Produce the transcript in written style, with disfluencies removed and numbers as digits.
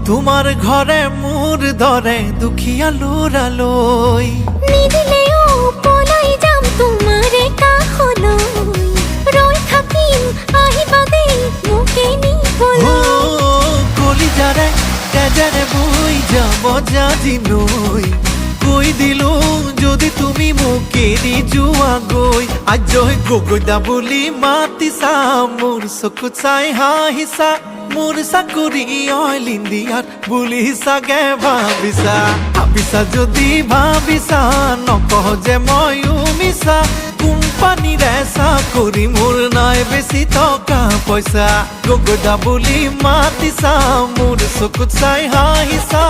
তোমাৰ ঘৰে মোৰ ধৰে দুখিয়া লোৰালই নিদিলেও পলাই যাম তোমাৰে কাহলৈ ৰই থাকিম আহিবা দেই মোকে নিবলৈ কলিজাৰে তেজেৰে বৈ যাব জাজি নৈ কৈ দিলো যদি তুমি মোক এৰি যোৱা গৈ আজৈ গগৈদা বুলি মাতিছা মোৰ চকুত চাই হাঁহিছা মোৰ চাকৰি অইল ইণ্ডিয়াত বুলি চাগে ভাবিছা যদি ভাবিছা নকহ যে ময়ো মিছা কোম্পানীৰে চাকৰি মোৰ নাই বেছি টকা পইচা গগৈদা বুলি মাতিছা মোৰ চকুত চাই হাঁহিছা